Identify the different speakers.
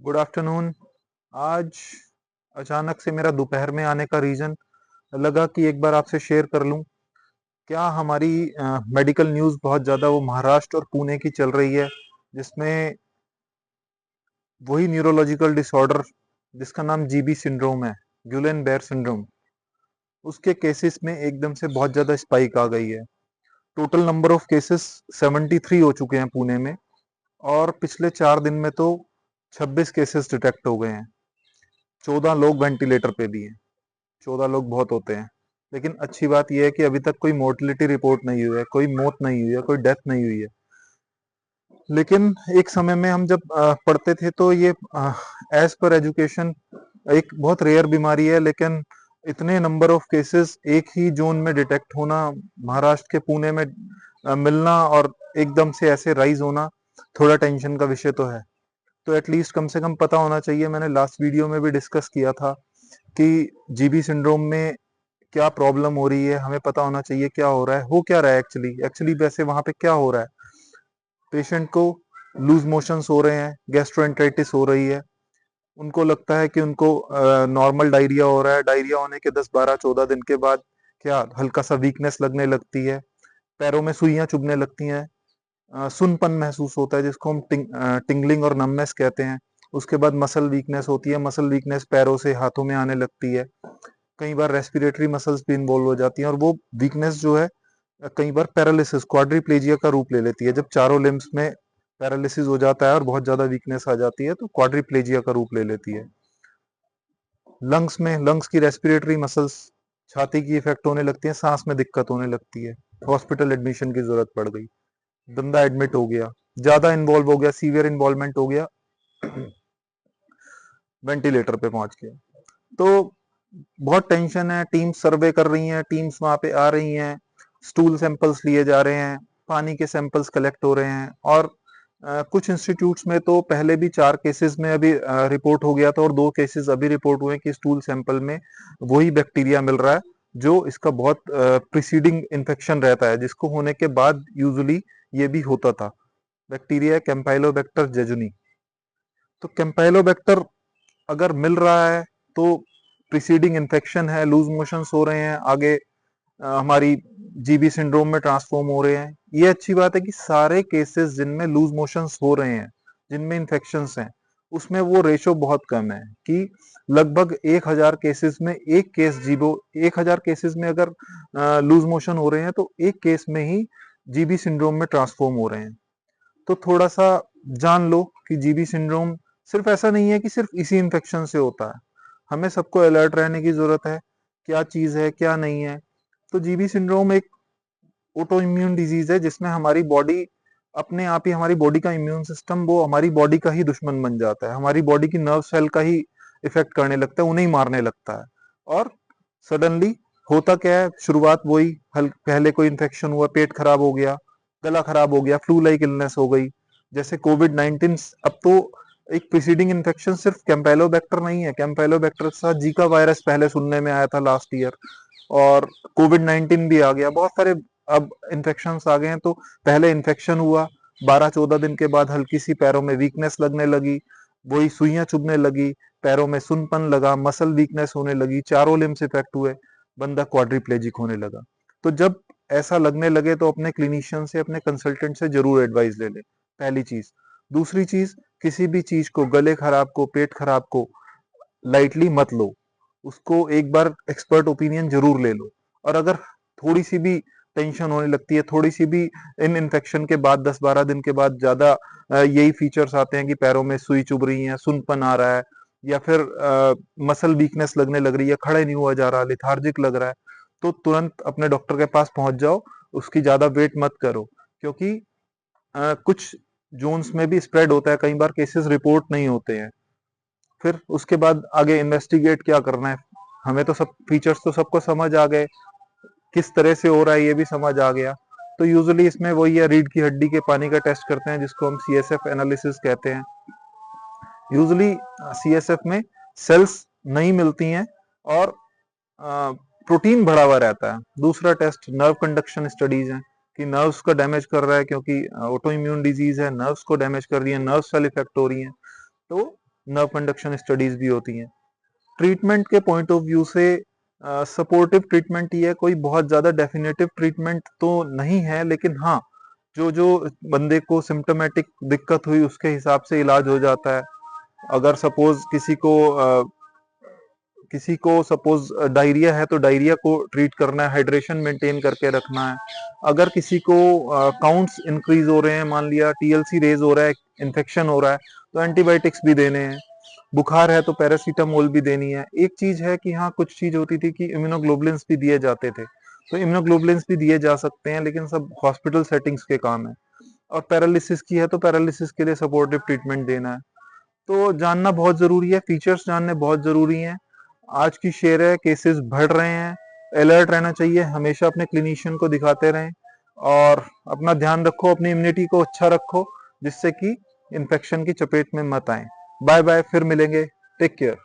Speaker 1: Good afternoon. आज अचानक से मेरा दोपहर में आने का रीजन लगा कि एक बार आपसे शेयर कर लूं। क्या हमारी मेडिकल न्यूज़ बहुत ज़्यादा वो महाराष्ट्र और पुणे की चल रही है, जिसमें वही न्यूरोलॉजिकल डिसऑर्डर जिसका नाम जीबी सिंड्रोम है, ग्यूलेन बेयर सिंड्रोम, उसके केसेस में एकदम से बहुत ज़्यादा स्पाइक आ गई है। टोटल नंबर ऑफ केसेस 73 हो चुके हैं पुणे में, और पिछले 4 दिन में तो 26 केसेस डिटेक्ट हो गए हैं। 14 लोग वेंटिलेटर पे भी हैं। 14 लोग बहुत होते हैं, लेकिन अच्छी बात यह है कि अभी तक कोई मोर्टिलिटी रिपोर्ट नहीं हुई है, कोई मौत नहीं हुई है, कोई डेथ नहीं हुई है। लेकिन एक समय में हम जब पढ़ते थे तो ये एज पर एजुकेशन एक बहुत रेयर बीमारी है, लेकिन इतने नंबर ऑफ केसेस एक ही जोन में डिटेक्ट होना, महाराष्ट्र के पुणे में मिलना और एकदम से ऐसे राइज होना थोड़ा टेंशन का विषय तो है। तो एटलीस्ट कम से कम पता होना चाहिए। मैंने लास्ट वीडियो में भी डिस्कस किया था कि जीबी सिंड्रोम में क्या प्रॉब्लम हो रही है, हमें पता होना चाहिए क्या हो रहा है, हो क्या रहा है एक्चुअली एक्चुअली वैसे वहां पे क्या हो रहा है। पेशेंट को लूज मोशंस हो रहे हैं, गैस्ट्रोएंटेराइटिस हो रही है, उनको लगता है कि उनको नॉर्मल डायरिया हो रहा है। डायरिया होने के 10, 12, 14 दिन के बाद क्या हल्का सा वीकनेस लगने लगती है, पैरों में सुइयां चुभने लगती हैं, सुनपन महसूस होता है जिसको हम टिंगलिंग और नमनेस कहते हैं। उसके बाद मसल वीकनेस होती है, मसल वीकनेस पैरों से हाथों में आने लगती है। कई बार रेस्पिरेटरी मसल्स भी इन्वॉल्व हो जाती हैं, और वो वीकनेस जो है कई बार पैरालिसिस क्वाड्रिप्लेजिया का रूप ले लेती है। जब चारों लिम्स में पैरालिसिस हो जाता है और बहुत ज्यादा वीकनेस आ जाती है तो क्वाड्रिप्लेजिया का रूप ले लेती है। लंग्स में लंग्स की रेस्पिरेटरी मसल्स, छाती की इफेक्ट होने लगती है, सांस में दिक्कत होने लगती है, हॉस्पिटल एडमिशन की जरूरत पड़ गई, बंदा एडमिट हो गया, ज्यादा इन्वॉल्व हो गया, सीवियर इन्वॉल्वमेंट हो गया, वेंटिलेटर पे पहुंच गया। तो बहुत टेंशन है। टीम्स सर्वे कर रही हैं, टीम्स वहां पे आ रही हैं, स्टूल सैंपल्स लिए जा रहे हैं, पानी के सैंपल्स कलेक्ट हो रहे हैं, और कुछ इंस्टीट्यूट्स में तो पहले भी 4 केसेस में अभी रिपोर्ट हो गया था, और 2 केसेस अभी रिपोर्ट हुए कि स्टूल सैंपल में वही बैक्टीरिया मिल रहा है जो इसका बहुत प्रीसीडिंग इन्फेक्शन रहता है, जिसको होने के बाद यूजुअली ये भी होता था। Bacteria Campylobacter jejuni. तो कैंपाइलोबैक्टर अगर मिल रहा है तो प्रीसीडिंग इन्फेक्शन है, लूज मोशंस हो रहे हैं, आगे हमारी जीबी सिंड्रोम में ट्रांसफॉर्म हो रहे हैं। ये अच्छी बात है कि सारे केसेस जिनमें लूज मोशंस हो रहे हैं, जिनमें इन्फेक्शंस हैं, उसमें वो रेशो बहुत कम है कि लगभग 1000 केसेस में एक केस जीबो 1000 केसेस में अगर लूज मोशन हो रहे हैं तो एक केस में ही जीबी सिंड्रोम में ट्रांसफॉर्म हो रहे हैं। तो थोड़ा सा जान लो कि जीबी सिंड्रोम सिर्फ ऐसा नहीं है कि सिर्फ इसी इन्फेक्शन से होता है। हमें सबको अलर्ट रहने की जरूरत है, क्या चीज है क्या नहीं है। तो जीबी सिंड्रोम एक ऑटो इम्यून डिजीज है, जिसमें हमारी बॉडी अपने आप ही, हमारी बॉडी का इम्यून सिस्टम वो हमारी बॉडी का ही दुश्मन बन जाता है, हमारी बॉडी की नर्व सेल का ही इफेक्ट करने लगता है, उन्हें ही मारने लगता है। और सडनली होता क्या है, शुरुआत वही पहले कोई इन्फेक्शन हुआ, पेट खराब हो गया, गला खराब हो गया, फ्लू लाइक इलनेस हो गई, जैसे कोविड-19। अब तो एक प्रीसीडिंग इन्फेक्शन सिर्फ कैंपेलोबैक्टर नहीं है, कैंपेलोबैक्टर के साथ जीका वायरस पहले सुनने में आया था लास्ट ईयर, और कोविड-19 भी आ गया, बहुत सारे अब इन्फेक्शन आ गए हैं। तो पहले इन्फेक्शन हुआ, 12-14 दिन के बाद हल्की सी पैरों में वीकनेस लगने लगी, वही सुइयां चुभने लगी, पैरों में सुनपन लगा, मसल वीकनेस होने लगी, चारों लिम्स इफेक्ट हुए, बंदा क्वाड्रिप्लेजिक होने लगा। तो जब ऐसा लगने लगे तो अपने क्लिनिशियन से, अपने कंसल्टेंट से जरूर एडवाइस ले ले, पहली चीज। दूसरी चीज, किसी भी चीज को, गले खराब को, पेट खराब को लाइटली मत लो, उसको एक बार एक्सपर्ट ओपिनियन जरूर ले लो। और अगर थोड़ी सी भी टेंशन होने लगती है, थोड़ी सी भी इन इन्फेक्शन के बाद 10-12 दिन के बाद ज्यादा यही फीचर्स आते हैं कि पैरों में सुई चुभ रही है, सुनपन आ रहा है, या फिर मसल वीकनेस लगने लग रही है, खड़े नहीं हुआ जा रहा, लिथार्जिक लग रहा है, तो तुरंत अपने डॉक्टर के पास पहुंच जाओ। उसकी ज्यादा वेट मत करो, क्योंकि कुछ जोन्स में भी स्प्रेड होता है, कई बार केसेस रिपोर्ट नहीं होते हैं। फिर उसके बाद आगे इन्वेस्टिगेट क्या करना है, हमें तो सब फीचर्स तो सबको समझ आ गए, किस तरह से हो रहा है ये भी समझ आ गया। तो यूजुअली इसमें वही है, रीढ़ की हड्डी के पानी का टेस्ट करते हैं, जिसको हम सीएसएफ एनालिसिस कहते हैं। यूजुअली सीएसएफ में सेल्स नहीं मिलती हैं, और प्रोटीन बढ़ा हुआ रहता है। दूसरा टेस्ट नर्व कंडक्शन स्टडीज है कि नर्व्स का डैमेज कर रहा है, क्योंकि ऑटो इम्यून डिजीज है, नर्व्स को डैमेज कर रही है, नर्व सेल इफेक्ट हो रही है। तो नर्व कंडक्शन स्टडीज भी होती हैं। ट्रीटमेंट के पॉइंट ऑफ व्यू से सपोर्टिव ट्रीटमेंट ही है, कोई बहुत ज्यादा डेफिनेटिव ट्रीटमेंट तो नहीं है, लेकिन हाँ जो जो बंदे को सिम्टोमेटिक दिक्कत हुई उसके हिसाब से इलाज हो जाता है। अगर सपोज किसी को सपोज डायरिया है तो डायरिया को ट्रीट करना है, हाइड्रेशन मेंटेन करके रखना है। अगर किसी को काउंट्स इंक्रीज हो रहे हैं, मान लिया टीएलसी रेज हो रहा है, इन्फेक्शन हो रहा है, तो एंटीबायोटिक्स भी देने हैं। बुखार है तो पैरासीटामोल भी देनी है। एक चीज है कि हाँ कुछ चीज होती थी कि इम्यूनोग्लोबुलिन्स भी दिए जाते थे, तो इम्यूनोग्लोबुलिन्स भी दिए जा सकते हैं, लेकिन सब हॉस्पिटल सेटिंग्स के काम है। और पैरालिसिस की है तो पैरालिसिस के लिए सपोर्टिव ट्रीटमेंट देना है। तो जानना बहुत जरूरी है, फीचर्स जानने बहुत जरूरी हैं। आज की शेर है, केसेस बढ़ रहे हैं, अलर्ट रहना चाहिए, हमेशा अपने क्लिनिशियन को दिखाते रहें और अपना ध्यान रखो, अपनी इम्यूनिटी को अच्छा रखो, जिससे कि इन्फेक्शन की चपेट में मत आए। बाय बाय, फिर मिलेंगे, टेक केयर।